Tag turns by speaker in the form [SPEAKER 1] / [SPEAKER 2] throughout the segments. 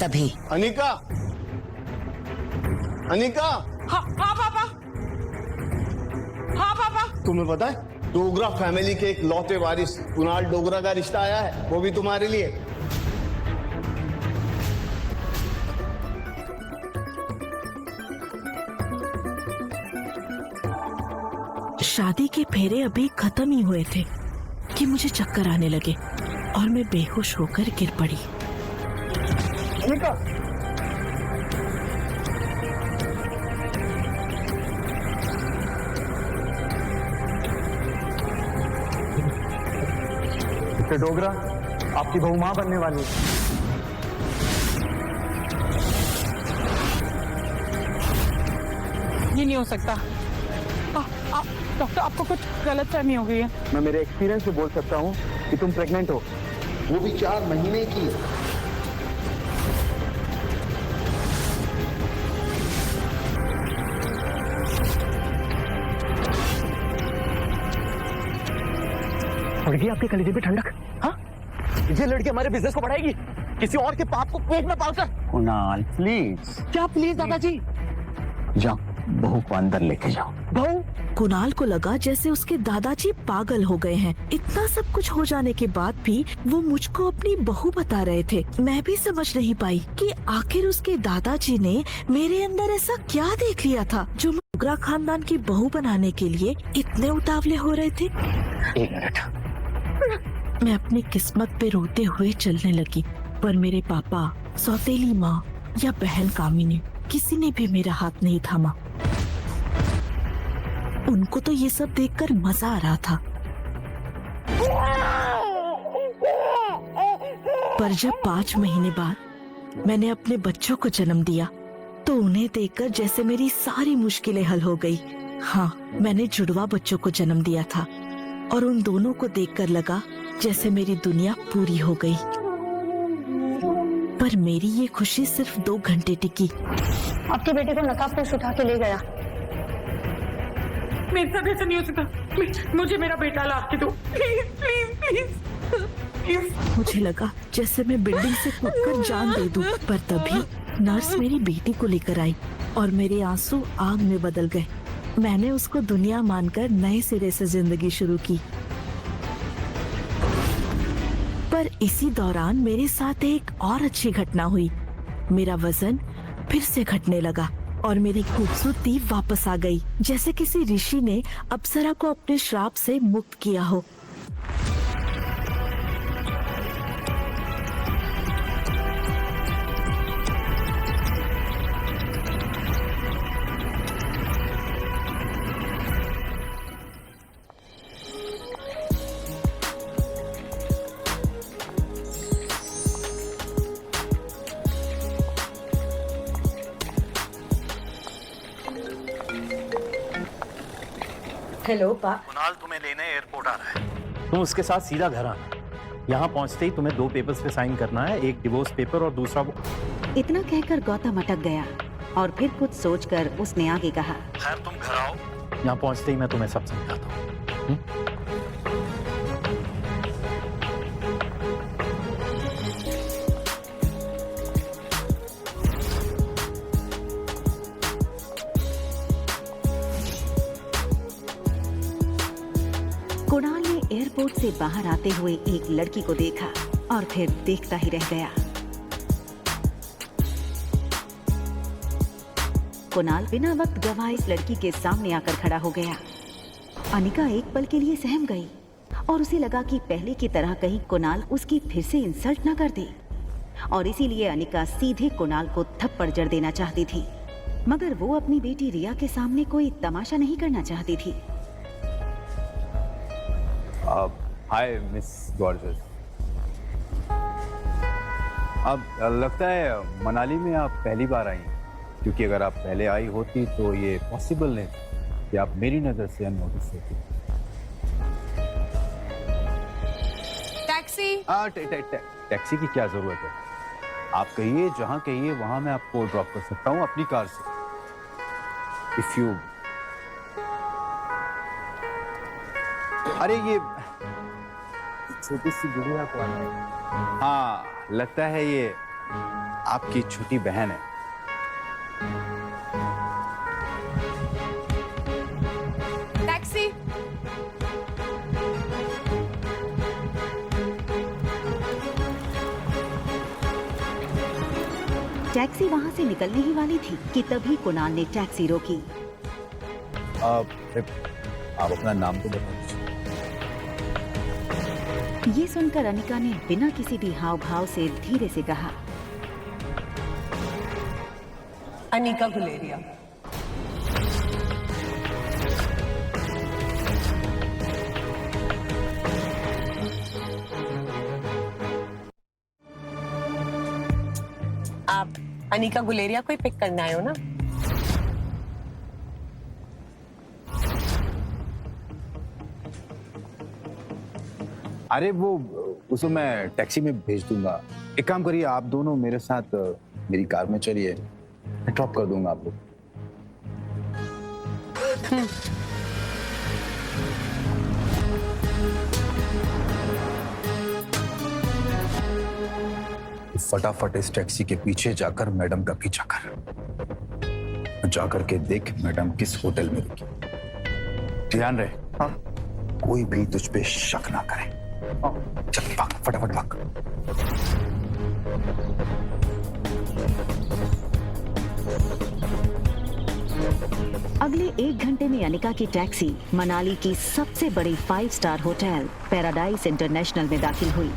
[SPEAKER 1] तभी
[SPEAKER 2] अनिका, अनिका।
[SPEAKER 3] हाँ हाँ पापा। हाँ पापा।
[SPEAKER 2] तुम्हें पता है डोगरा फैमिली के एक लौते वारिस कुणाल डोगरा का रिश्ता आया है, वो भी तुम्हारे लिए।
[SPEAKER 4] शादी के फेरे अभी खत्म ही हुए थे कि मुझे चक्कर आने लगे और मैं बेहोश होकर गिर पड़ी।
[SPEAKER 2] अनिका,
[SPEAKER 5] डोगरा आपकी बहू मां बनने वाली है।
[SPEAKER 3] ये नहीं हो सकता। डॉक्टर आपको कुछ गलत फहमी हो गई है।
[SPEAKER 5] मैं मेरे एक्सपीरियंस से बोल सकता हूँ कि तुम प्रेग्नेंट हो,
[SPEAKER 2] वो भी 4 महीने की।
[SPEAKER 5] पड़ गई आपके कलेजे पे ठंडक। हाँ, ये लड़की हमारे बिजनेस को बढ़ाएगी, किसी और के पाप को पेट में पालकर। कुणाल प्लीज। क्या प्लीज दादाजी? जाओ बहू को अंदर लेके जाओ। बहू?
[SPEAKER 4] कुणाल को लगा जैसे उसके दादाजी पागल हो गए हैं। इतना सब कुछ हो जाने के बाद भी वो मुझको अपनी बहू बता रहे थे। मैं भी समझ नहीं पाई कि आखिर उसके दादाजी ने मेरे अंदर ऐसा क्या देख लिया था जो डोगरा खानदान की बहू बनाने के लिए इतने उतावले हो रहे थे।
[SPEAKER 5] 1 मिनट।
[SPEAKER 4] मैं अपनी किस्मत पे रोते हुए चलने लगी, पर मेरे पापा, सौतेली माँ या बहन कामिनी, किसी ने भी मेरा हाथ नहीं थामा। उनको तो ये सब देखकर मजा आ रहा था। पर जब 5 महीने बाद मैंने अपने बच्चों को जन्म दिया तो उन्हें देखकर जैसे मेरी सारी मुश्किलें हल हो गई। हाँ, मैंने जुड़वा बच्चों को जन्म दिया था और उन दोनों को देखकर लगा जैसे मेरी दुनिया पूरी हो गई। पर मेरी ये खुशी सिर्फ 2 घंटे टिकी।
[SPEAKER 6] आपके बेटे को नकाबपोश उठा के ले गया।
[SPEAKER 3] मेरे साथ ऐसा नहीं हो सकता। मुझे मेरा बेटा ला के दो प्लीज प्लीज प्लीज प्लीज।
[SPEAKER 4] मुझे लगा जैसे मैं बिल्डिंग से कूदकर जान दे दूं, पर तभी नर्स मेरी बेटी को लेकर आई और मेरे आंसू आग में बदल गए। मैंने उसको दुनिया मानकर नए सिरे से जिंदगी शुरू की। पर इसी दौरान मेरे साथ एक और अच्छी घटना हुई। मेरा वजन फिर से घटने लगा और मेरी खूबसूरती वापस आ गई, जैसे किसी ऋषि ने अप्सरा को अपने श्राप से मुक्त किया हो।
[SPEAKER 1] हेलो पा।
[SPEAKER 7] कुणाल तुम्हें लेने एयरपोर्ट आ रहा है। तुम उसके साथ सीधा घर आना। यहाँ पहुँचते ही तुम्हें 2 पेपर्स पे साइन करना है, एक डिवोर्स पेपर और दूसरा वो।
[SPEAKER 8] इतना कहकर गौतम अटक गया और फिर कुछ सोचकर उसने आगे कहा,
[SPEAKER 7] खैर तुम घर आओ, यहाँ पहुँचते ही मैं तुम्हें सब समझाता हूँ।
[SPEAKER 8] कुणाल ने एयरपोर्ट से बाहर आते हुए एक लड़की को देखा और फिर देखता ही रह गया। कुणाल बिना वक्त गवाए इस लड़की के सामने आकर खड़ा हो गया। अनिका एक पल के लिए सहम गई और उसे लगा कि पहले की तरह कहीं कुणाल उसकी फिर से इंसल्ट न कर दे, और इसीलिए अनिका सीधे कुणाल को थप्पड़ जड़ देना चाहती थी, मगर वो अपनी बेटी रिया के सामने कोई तमाशा नहीं करना चाहती थी।
[SPEAKER 9] Hi miss gorgeous. अब लगता है मनाली में आप पहली बार आई, क्योंकि अगर आप पहले आई होती तो ये पॉसिबल नहीं कि आप मेरी नजर से अननोटिस होती।
[SPEAKER 3] टैक्सी।
[SPEAKER 9] टैक्सी की क्या जरूरत है? आप कहिए, जहां कहिए वहां मैं आपको ड्रॉप कर सकता हूँ अपनी कार से। इफ यू अरे ये छोटी सी गुड़िया को, हाँ लगता है ये आपकी छोटी बहन है।
[SPEAKER 3] टैक्सी।
[SPEAKER 8] टैक्सी वहां से निकलने ही वाली थी कि तभी कुणाल ने टैक्सी रोकी।
[SPEAKER 9] आप अपना नाम तो बता दीजिए।
[SPEAKER 8] ये सुनकर अनिका ने बिना किसी भी हाव भाव से धीरे से कहा,
[SPEAKER 3] अनिका गुलेरिया। आप अनिका गुलेरिया को ही पिक करने आए हो ना?
[SPEAKER 9] अरे वो उसको मैं टैक्सी में भेज दूंगा। एक काम करिए, आप दोनों मेरे साथ मेरी कार में चलिए, मैं ड्रॉप कर दूंगा आप लोग। फटाफट इस टैक्सी के पीछे जाकर मैडम का पीछा कर, जाकर के देख मैडम किस होटल में रुकी। ध्यान रहे, हाँ? कोई भी तुझ पे शक ना करे। चल भाग, फटाफट भाग।
[SPEAKER 8] अगले 1 घंटे में अनिका की टैक्सी मनाली की सबसे बड़ी 5 स्टार होटल पैराडाइज इंटरनेशनल में दाखिल हुई।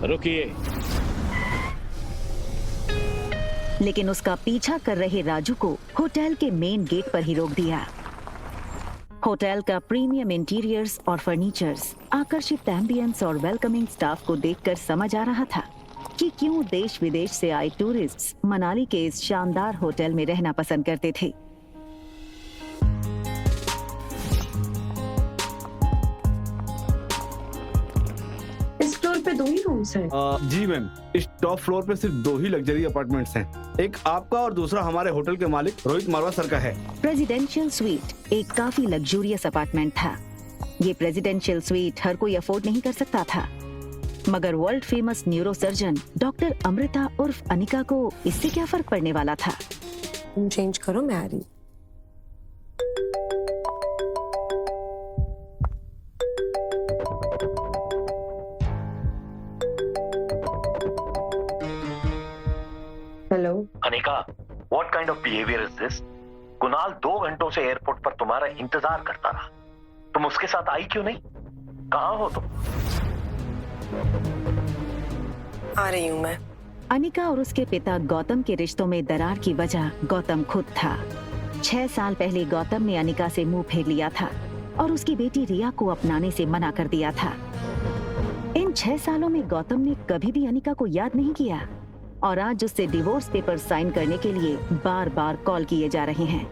[SPEAKER 7] रुकिए।
[SPEAKER 8] लेकिन उसका पीछा कर रहे राजू को होटल के मेन गेट पर ही रोक दिया। होटल का प्रीमियम इंटीरियर्स और फर्नीचर्स, आकर्षित एम्बियंस और वेलकमिंग स्टाफ को देखकर समझ आ रहा था कि क्यों देश विदेश से आए टूरिस्ट्स मनाली के इस शानदार होटल में रहना पसंद करते थे।
[SPEAKER 3] इस फ्लोर पे 2 ही रूम्स हैं।
[SPEAKER 2] जी मैम, इस टॉप फ्लोर पे सिर्फ 2 ही लग्जरी अपार्टमेंट्स हैं। एक आपका और दूसरा हमारे होटल के मालिक रोहित मारवा सर का है।
[SPEAKER 8] प्रेसिडेंशियल स्वीट एक काफी लग्जूरियस अपार्टमेंट था। ये प्रेसिडेंशियल स्वीट हर कोई अफोर्ड नहीं कर सकता था, मगर world famous neurosurgeon doctor Amrita उर्फ अनिका को इससे क्या फर्क पड़ने वाला था।
[SPEAKER 3] तुम चेंज करो, मैं आ रही। Hello
[SPEAKER 7] Anika, what kind of behaviour is this? Kunal 2 घंटों से एयरपोर्ट पर तुम्हारा इंतजार करता रहा, तुम उसके साथ आई क्यों नहीं? कहाँ हो तुम?
[SPEAKER 3] आ रही हूँ मैं।
[SPEAKER 8] अनिका और उसके पिता गौतम के रिश्तों में दरार की वजह गौतम खुद था। 6 साल पहले गौतम ने अनिका से मुंह फेर लिया था और उसकी बेटी रिया को अपनाने से मना कर दिया था। इन 6 सालों में गौतम ने कभी भी अनिका को याद नहीं किया और आज उससे डिवोर्स पेपर साइन करने के लिए बार बार कॉल किए जा रहे हैं।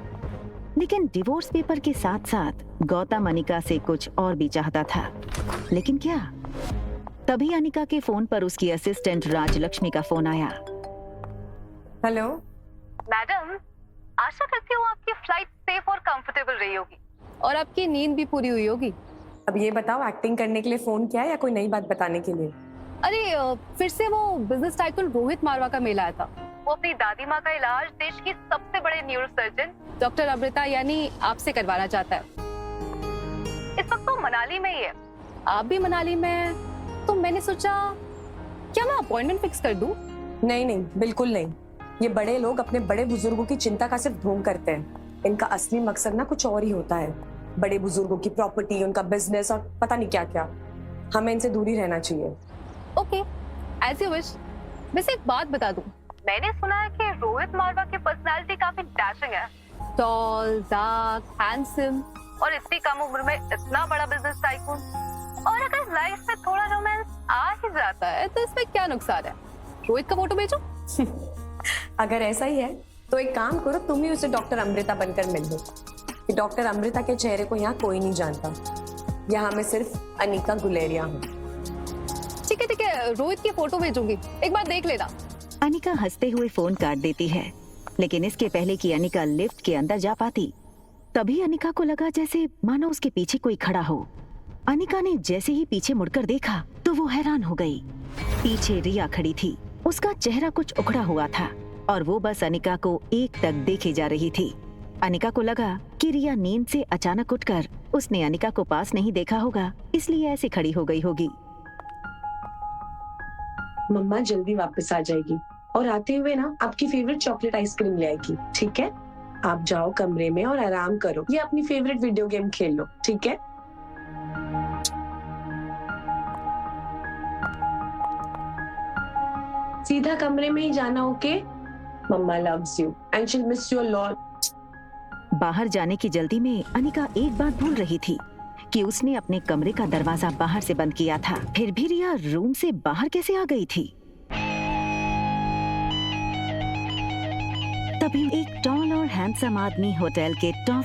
[SPEAKER 8] लेकिन डिवोर्स पेपर के साथ साथ गौतम अनिका से कुछ और भी चाहता था। लेकिन क्या? तभी अनिका के फोन पर उसकी असिस्टेंट राजलक्ष्मी का फोन आया।
[SPEAKER 3] हेलो
[SPEAKER 1] मैडम, आशा करती हूँ आपकी फ्लाइट सेफ और कंफर्टेबल रही होगी और आपकी नींद भी पूरी हुई होगी।
[SPEAKER 3] अब ये बताओ, एक्टिंग करने के लिए फोन किया या कोई नई बात बताने के लिए?
[SPEAKER 1] अरे फिर से वो बिजनेस टाइकून रोहित मारवा का मेल आया था। वो अपनी दादी माँ का इलाज देश की सबसे बड़े न्यूरोसर्जन डॉक्टर अमृता यानी आपसे करवाना चाहता है। इस वक्त वो मनाली में ही है, आप भी मनाली में हैं, तो मैंने सोचा क्या मैं अपॉइंटमेंट फिक्स कर दूं?
[SPEAKER 3] नहीं नहीं, बिल्कुल नहीं। ये बड़े लोग अपने बड़े बुजुर्गों की चिंता का सिर्फ ढोंग करते हैं। इनका असली मकसद ना कुछ और ही होता है। बड़े बुजुर्गों की प्रॉपर्टी, उनका बिजनेस और पता नहीं क्या क्या। हमें इनसे दूरी रहना चाहिए।
[SPEAKER 1] Okay, as you wish. वैसे एक बात बता दूं, मैंने सुना है कि रोहित मारवा की पर्सनालिटी काफी डैशिंग है। टॉल, डार्क, हैंडसम और इतनी कम उम्र में इतना बड़ा बिजनेस टाइकून। और अगर लाइफ में थोड़ा रोमांस आ ही जाता है तो इसमें क्या नुकसान है? रोहित का फोटो भेजो।
[SPEAKER 3] अगर ऐसा ही है तो एक काम करो, तुम ही उसे डॉक्टर अमृता बनकर मिल लो। कि डॉक्टर अमृता के चेहरे को यहाँ कोई नहीं जानता। यहाँ मैं सिर्फ अनिका गुलेरिया हूँ।
[SPEAKER 1] ठीक है, रोहित की फोटो भेजूंगी, एक बार देख लेना।
[SPEAKER 8] अनिका हंसते हुए फोन काट देती है, लेकिन इसके पहले कि अनिका लिफ्ट के अंदर जा पाती, तभी अनिका को लगा जैसे मानो उसके पीछे कोई खड़ा हो। अनिका ने जैसे ही पीछे मुड़कर देखा तो वो हैरान हो गई। पीछे रिया खड़ी थी। उसका चेहरा कुछ उखड़ा हुआ था और वो बस अनिका को एकटक देखे जा रही थी। अनिका को लगा कि रिया नींद से अचानक उठकर उसने अनिका को पास नहीं देखा होगा, इसलिए ऐसे खड़ी हो गई होगी।
[SPEAKER 3] मम्मा जल्दी वापस आ जाएगी और आते हुए ना आपकी फेवरेट चॉकलेट आइसक्रीम ले आएगी, ठीक है? आप जाओ कमरे में और आराम करो या अपनी फेवरेट वीडियो गेम खेल लो, ठीक है? सीधा कमरे में ही जाना, okay? Mama loves you and she will miss you a lot.
[SPEAKER 8] बाहर जाने की जल्दी में अनिका एक बात भूल रही थी कि उसने अपने कमरे का दरवाजा बाहर से बंद किया था। फिर भी रिया रूम से बाहर कैसे आ गई थी? तभी एक टॉल और हैंडसम आदमी होटल के टॉप